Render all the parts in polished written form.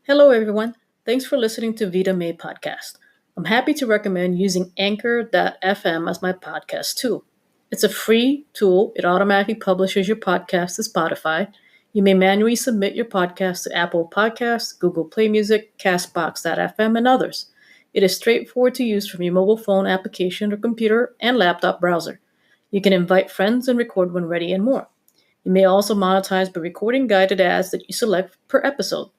Hello, everyone. Thanks for listening to Vita May podcast. I'm happy to recommend using Anchor.fm as my podcast tool. It's a free tool. It automatically publishes your podcast to Spotify. You may manually submit your podcast to Apple Podcasts, Google Play Music, Castbox.fm, and others. It is straightforward to use from your mobile phone application or computer and laptop browser. You can invite friends and record when ready and more. You may also monetize by recording guided ads that you select per episode.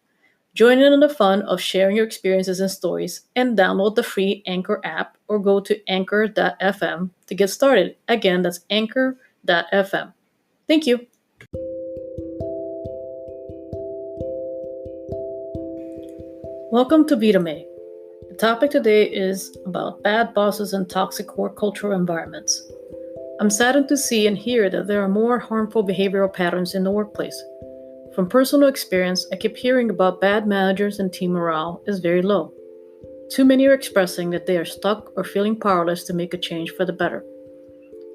Join in on the fun of sharing your experiences and stories and download the free Anchor app or go to anchor.fm to get started. Again, that's anchor.fm. Thank you. Welcome to Vita May. The topic today is about bad bosses and toxic work cultural environments. I'm saddened to see and hear that there are more harmful behavioral patterns in the workplace. From personal experience, I keep hearing about bad managers and team morale is very low. Too many are expressing that they are stuck or feeling powerless to make a change for the better.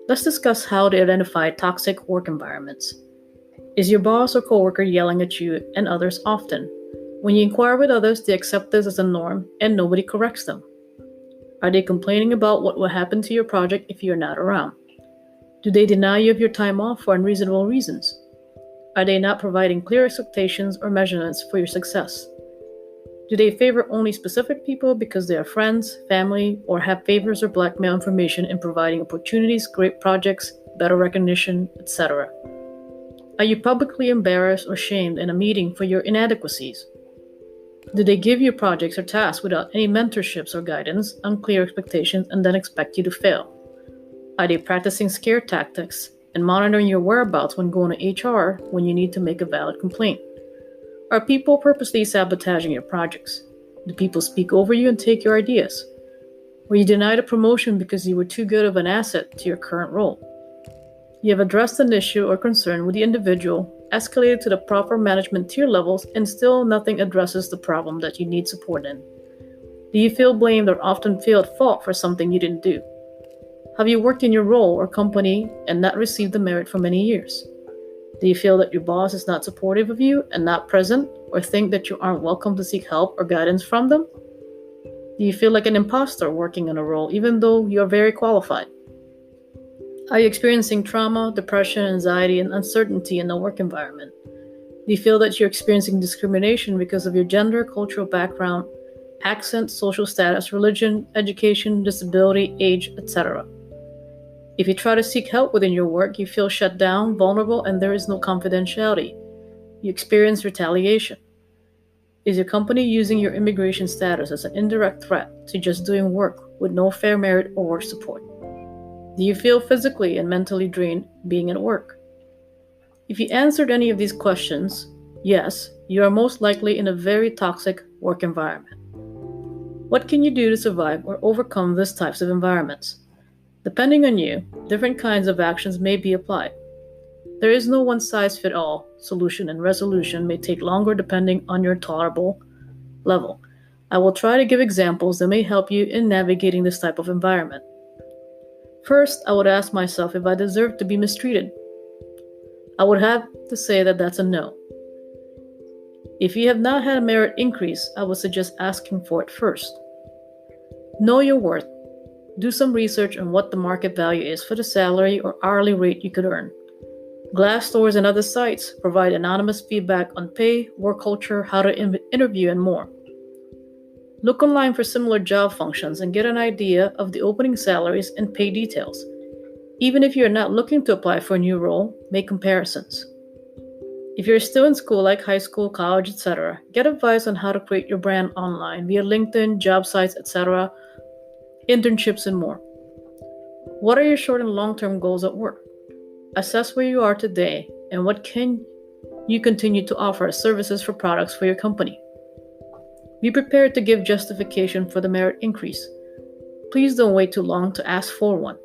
Let's discuss how to identify toxic work environments. Is your boss or coworker yelling at you and others often? When you inquire with others, they accept this as a norm and nobody corrects them. Are they complaining about what will happen to your project if you're not around? Do they deny you of your time off for unreasonable reasons? Are they not providing clear expectations or measurements for your success? Do they favor only specific people because they are friends, family, or have favors or blackmail information in providing opportunities, great projects, better recognition, etc.? Are you publicly embarrassed or shamed in a meeting for your inadequacies? Do they give you projects or tasks without any mentorships or guidance, unclear expectations, and then expect you to fail? Are they practicing scare tactics and monitoring your whereabouts when going to HR when you need to make a valid complaint? Are people purposely sabotaging your projects? Do people speak over you and take your ideas? Were you denied a promotion because you were too good of an asset to your current role? You have addressed an issue or concern with the individual, escalated to the proper management tier levels, and still nothing addresses the problem that you need support in. Do you feel blamed or often feel at fault for something you didn't do? Have you worked in your role or company and not received the merit for many years? Do you feel that your boss is not supportive of you and not present, or think that you aren't welcome to seek help or guidance from them? Do you feel like an imposter working in a role even though you are very qualified? Are you experiencing trauma, depression, anxiety, and uncertainty in the work environment? Do you feel that you're experiencing discrimination because of your gender, cultural background, accent, social status, religion, education, disability, age, etc.? If you try to seek help within your work, you feel shut down, vulnerable, and there is no confidentiality. You experience retaliation. Is your company using your immigration status as an indirect threat to just doing work with no fair merit or work support? Do you feel physically and mentally drained being at work? If you answered any of these questions, yes, you are most likely in a very toxic work environment. What can you do to survive or overcome these types of environments? Depending on you, different kinds of actions may be applied. There is no one-size-fits-all solution, and resolution may take longer depending on your tolerable level. I will try to give examples that may help you in navigating this type of environment. First, I would ask myself if I deserve to be mistreated. I would have to say that that's a no. If you have not had a merit increase, I would suggest asking for it first. Know your worth. Do some research on what the market value is for the salary or hourly rate you could earn. Glassdoor and other sites provide anonymous feedback on pay, work culture, how to interview, and more. Look online for similar job functions and get an idea of the opening salaries and pay details. Even if you're not looking to apply for a new role, make comparisons. If you're still in school like high school, college, etc., get advice on how to create your brand online via LinkedIn, job sites, etc., internships, and more. What are your short and long-term goals at work? Assess where you are today and what can you continue to offer as services for products for your company. Be prepared to give justification for the merit increase. Please don't wait too long to ask for one.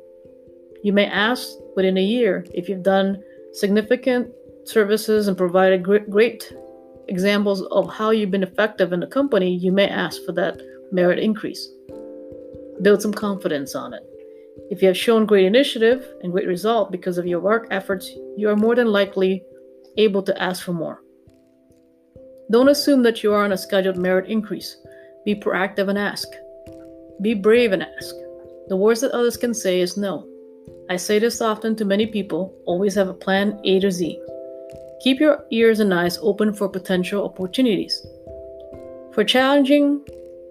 You may ask within a year if you've done significant services and provided great examples of how you've been effective in the company. You may ask for that merit increase. Build some confidence on it. If you have shown great initiative and great result because of your work efforts, you are more than likely able to ask for more. Don't assume that you are on a scheduled merit increase. Be proactive and ask. Be brave and ask. The worst that others can say is no. I say this often to many people, always have a plan A to Z. Keep your ears and eyes open for potential opportunities. For challenging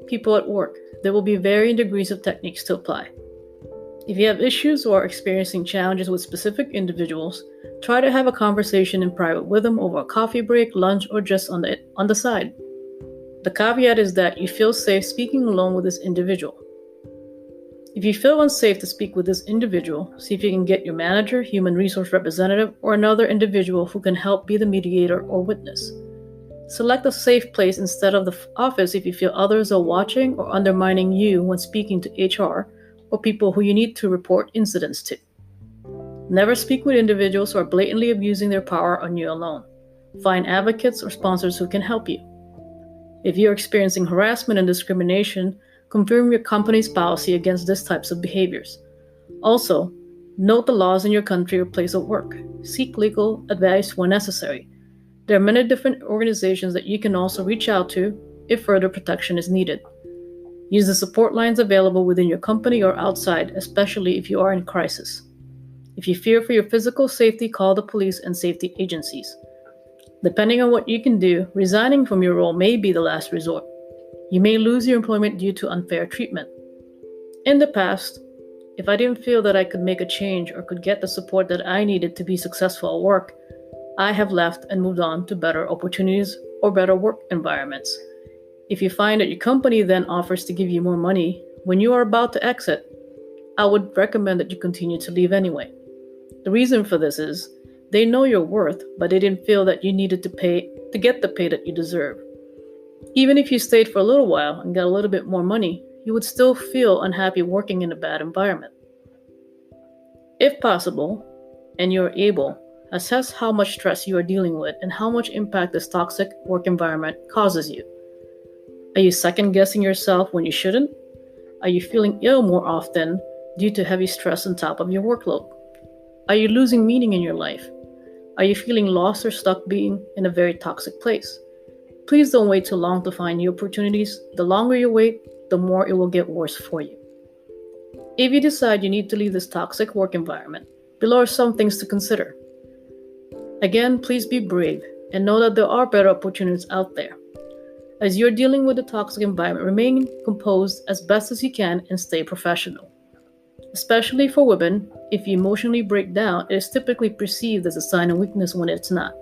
people at work, there will be varying degrees of techniques to apply. If you have issues or are experiencing challenges with specific individuals, try to have a conversation in private with them over a coffee break, lunch, or just on the side. The caveat is that you feel safe speaking alone with this individual. If you feel unsafe to speak with this individual, see if you can get your manager, human resource representative, or another individual who can help be the mediator or witness. Select a safe place instead of the office if you feel others are watching or undermining you when speaking to HR or people who you need to report incidents to. Never speak with individuals who are blatantly abusing their power on you alone. Find advocates or sponsors who can help you. If you're experiencing harassment and discrimination, confirm your company's policy against these types of behaviors. Also, note the laws in your country or place of work. Seek legal advice when necessary. There are many different organizations that you can also reach out to if further protection is needed. Use the support lines available within your company or outside, especially if you are in crisis. If you fear for your physical safety, call the police and safety agencies. Depending on what you can do, resigning from your role may be the last resort. You may lose your employment due to unfair treatment. In the past, if I didn't feel that I could make a change or could get the support that I needed to be successful at work, I have left and moved on to better opportunities or better work environments. If you find that your company then offers to give you more money when you are about to exit, I would recommend that you continue to leave anyway. The reason for this is they know your worth, but they didn't feel that you needed to get the pay that you deserve. Even if you stayed for a little while and got a little bit more money, you would still feel unhappy working in a bad environment. If possible, and you're able, assess how much stress you are dealing with and how much impact this toxic work environment causes you. Are you second-guessing yourself when you shouldn't? Are you feeling ill more often due to heavy stress on top of your workload? Are you losing meaning in your life? Are you feeling lost or stuck being in a very toxic place? Please don't wait too long to find new opportunities. The longer you wait, the more it will get worse for you. If you decide you need to leave this toxic work environment, below are some things to consider. Again, please be brave and know that there are better opportunities out there. As you're dealing with the toxic environment, remain composed as best as you can and stay professional. Especially for women, if you emotionally break down, it is typically perceived as a sign of weakness when it's not.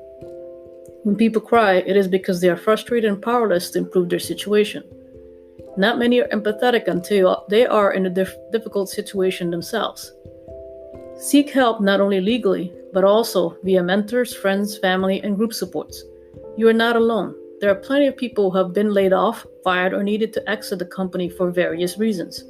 When people cry, it is because they are frustrated and powerless to improve their situation. Not many are empathetic until they are in a difficult situation themselves. Seek help not only legally, but also via mentors, friends, family, and group supports. You are not alone. There are plenty of people who have been laid off, fired, or needed to exit the company for various reasons.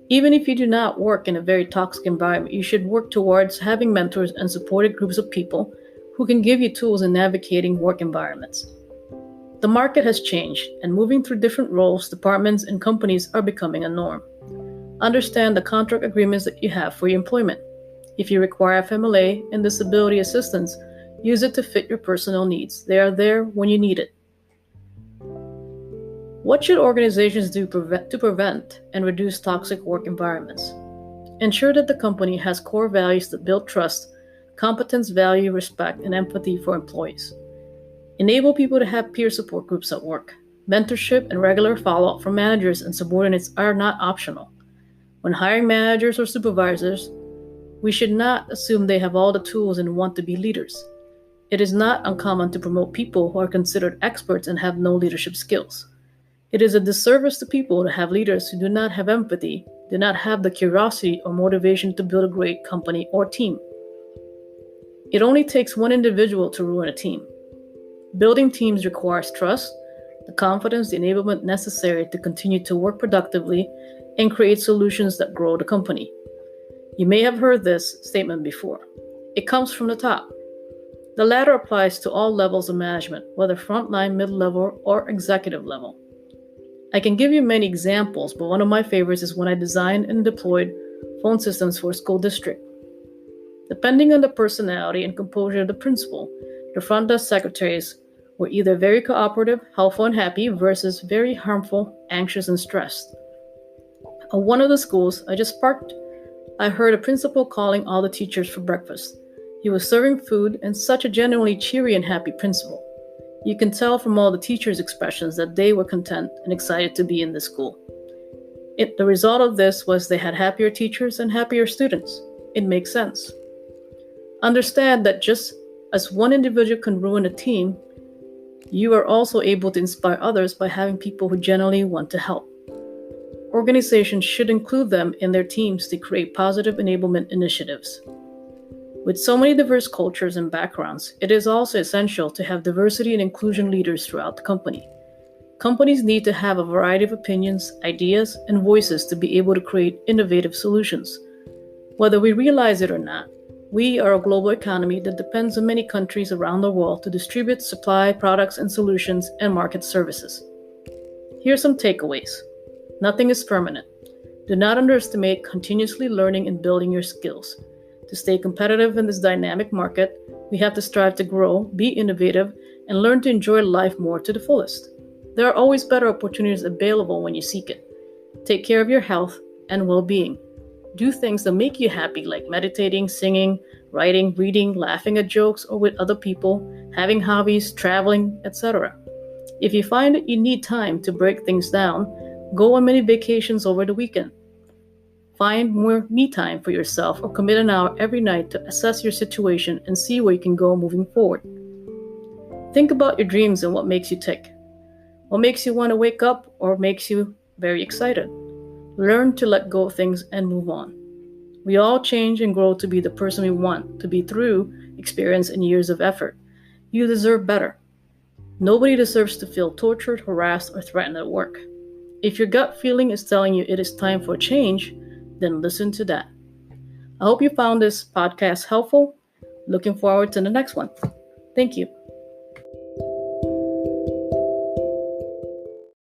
Even if you do not work in a very toxic environment, you should work towards having mentors and supported groups of people who can give you tools in navigating work environments. The market has changed, and moving through different roles, departments, and companies are becoming a norm. Understand the contract agreements that you have for your employment. If you require FMLA and disability assistance, use it to fit your personal needs. They are there when you need it. What should organizations do to prevent and reduce toxic work environments? Ensure that the company has core values that build trust, competence, value, respect, and empathy for employees. Enable people to have peer support groups at work. Mentorship and regular follow-up from managers and subordinates are not optional. When hiring managers or supervisors, we should not assume they have all the tools and want to be leaders. It is not uncommon to promote people who are considered experts and have no leadership skills. It is a disservice to people to have leaders who do not have empathy, do not have the curiosity or motivation to build a great company or team. It only takes one individual to ruin a team. Building teams requires trust, the confidence, the enablement necessary to continue to work productively and create solutions that grow the company. You may have heard this statement before. It comes from the top. The latter applies to all levels of management, whether frontline, mid-level, or executive level. I can give you many examples, but one of my favorites is when I designed and deployed phone systems for a school district. Depending on the personality and composure of the principal, the front desk secretaries were either very cooperative, helpful, and happy versus very harmful, anxious, and stressed. At one of the schools I just parked, I heard a principal calling all the teachers for breakfast. He was serving food and such a genuinely cheery and happy principal. You can tell from all the teachers' expressions that they were content and excited to be in the school. The result of this was they had happier teachers and happier students. It makes sense. Understand that just as one individual can ruin a team, you are also able to inspire others by having people who genuinely want to help. Organizations should include them in their teams to create positive enablement initiatives. With so many diverse cultures and backgrounds, it is also essential to have diversity and inclusion leaders throughout the company. Companies need to have a variety of opinions, ideas, and voices to be able to create innovative solutions. Whether we realize it or not, we are a global economy that depends on many countries around the world to distribute, supply, products and solutions, and market services. Here are some takeaways. Nothing is permanent. Do not underestimate continuously learning and building your skills. To stay competitive in this dynamic market, we have to strive to grow, be innovative, and learn to enjoy life more to the fullest. There are always better opportunities available when you seek it. Take care of your health and well-being. Do things that make you happy, like meditating, singing, writing, reading, laughing at jokes or with other people, having hobbies, traveling, etc. If you find that you need time to break things down, go on many vacations over the weekend. Find more me time for yourself or commit an hour every night to assess your situation and see where you can go moving forward. Think about your dreams and what makes you tick. What makes you want to wake up or makes you very excited? Learn to let go of things and move on. We all change and grow to be the person we want to be through experience and years of effort. You deserve better. Nobody deserves to feel tortured, harassed, or threatened at work. If your gut feeling is telling you it is time for a change, then listen to that. I hope you found this podcast helpful. Looking forward to the next one. Thank you.